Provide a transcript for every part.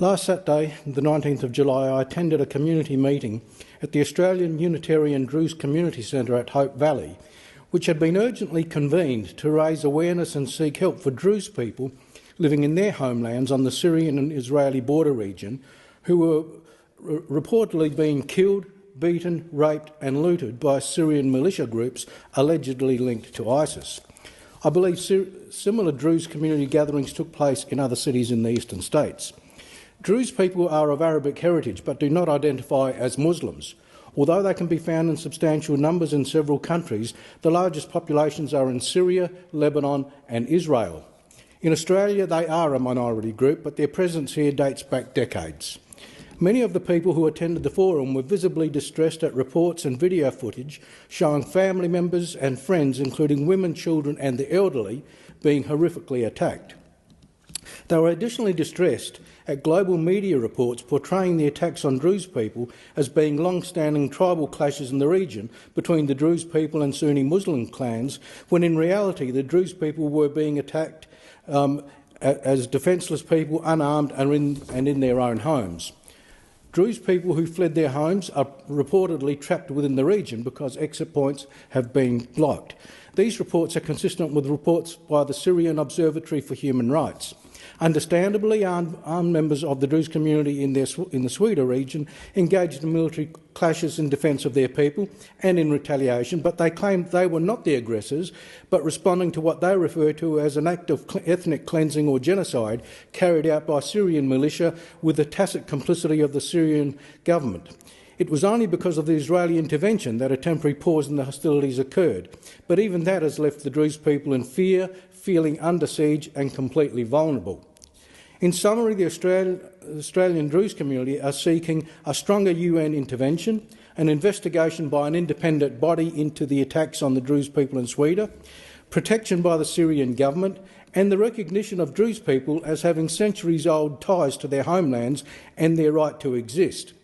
Last Saturday, the 19th of July, I attended a community meeting at the Australian Unitarian Druze Community Centre at Hope Valley, which had been urgently convened to raise awareness and seek help for Druze people living in their homelands on the Syrian and Israeli border region who were reportedly being killed, beaten, raped and looted by Syrian militia groups allegedly linked to ISIS. I believe similar Druze community gatherings took place in other cities in the eastern states. Druze people are of Arabic heritage but do not identify as Muslims. Although they can be found in substantial numbers in several countries, the largest populations are in Syria, Lebanon and Israel. In Australia, they are a minority group, but their presence here dates back decades. Many of the people who attended the forum were visibly distressed at reports and video footage showing family members and friends, including women, children and the elderly, being horrifically attacked. They were additionally distressed at global media reports portraying the attacks on Druze people as being long-standing tribal clashes in the region between the Druze people and Sunni Muslim clans, when in reality the Druze people were being attacked as defenceless people, unarmed and in their own homes. Druze people who fled their homes are reportedly trapped within the region because exit points have been blocked. These reports are consistent with reports by the Syrian Observatory for Human Rights. Understandably, armed members of the Druze community in the Sweida region engaged in military clashes in defence of their people and in retaliation, but they claimed they were not the aggressors, but responding to what they refer to as an act of ethnic cleansing or genocide carried out by Syrian militia with the tacit complicity of the Syrian government. It was only because of the Israeli intervention that a temporary pause in the hostilities occurred, but even that has left the Druze people in fear, feeling under siege and completely vulnerable. In summary, the Australian Druze community are seeking a stronger UN intervention, an investigation by an independent body into the attacks on the Druze people in Sweida, protection by the Syrian government, and the recognition of Druze people as having centuries-old ties to their homelands and their right to exist.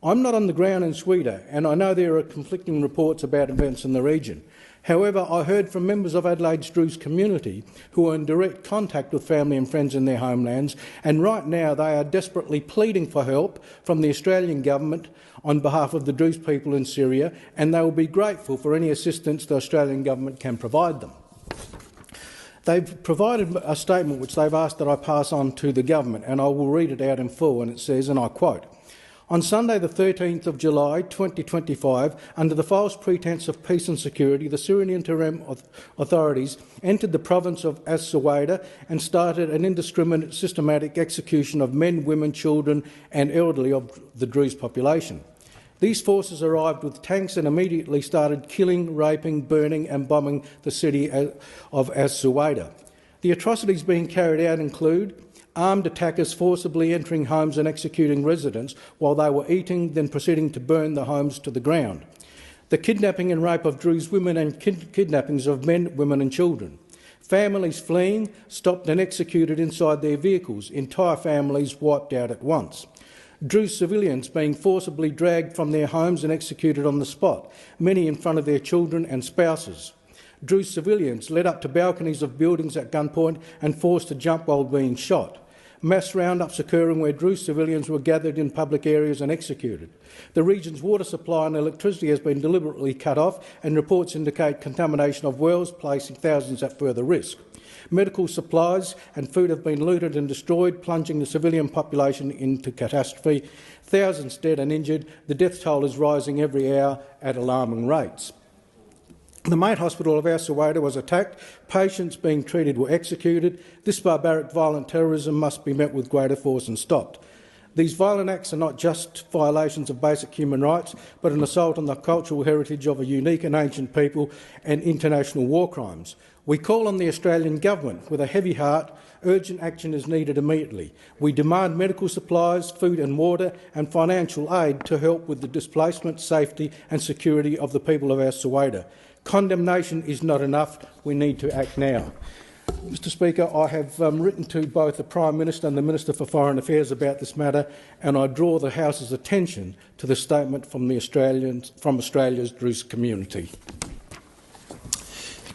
I'm not on the ground in Sweida, and I know there are conflicting reports about events in the region. However, I heard from members of Adelaide's Druze community who are in direct contact with family and friends in their homelands, and right now they are desperately pleading for help from the Australian government on behalf of the Druze people in Syria, and they will be grateful for any assistance the Australian government can provide them. They've provided a statement which they've asked that I pass on to the government, and I will read it out in full, and it says, and I quote, "On Sunday the 13th of July 2025, under the false pretence of peace and security, the Syrian interim authorities entered the province of Sweida and started an indiscriminate systematic execution of men, women, children and elderly of the Druze population. These forces arrived with tanks and immediately started killing, raping, burning and bombing the city of Sweida. The atrocities being carried out include armed attackers forcibly entering homes and executing residents while they were eating, then proceeding to burn the homes to the ground. The kidnapping and rape of Druze women and kidnappings of men, women and children. Families fleeing, stopped and executed inside their vehicles, entire families wiped out at once. Druze civilians being forcibly dragged from their homes and executed on the spot, many in front of their children and spouses. Druze civilians led up to balconies of buildings at gunpoint and forced to jump while being shot. Mass roundups occurring where Druze civilians were gathered in public areas and executed. The region's water supply and electricity has been deliberately cut off, and reports indicate contamination of wells, placing thousands at further risk. Medical supplies and food have been looted and destroyed, plunging the civilian population into catastrophe. Thousands dead and injured. The death toll is rising every hour at alarming rates. The main hospital of Sweida was attacked. Patients being treated were executed. This barbaric violent terrorism must be met with greater force and stopped. These violent acts are not just violations of basic human rights, but an assault on the cultural heritage of a unique and ancient people and international war crimes. We call on the Australian government with a heavy heart. Urgent action is needed immediately. We demand medical supplies, food and water and financial aid to help with the displacement, safety and security of the people of Sweida. Condemnation is not enough. We need to act now. Mr Speaker, I have written to both the Prime Minister and the Minister for Foreign Affairs about this matter, and I draw the House's attention to the statement from Australia's Druze community.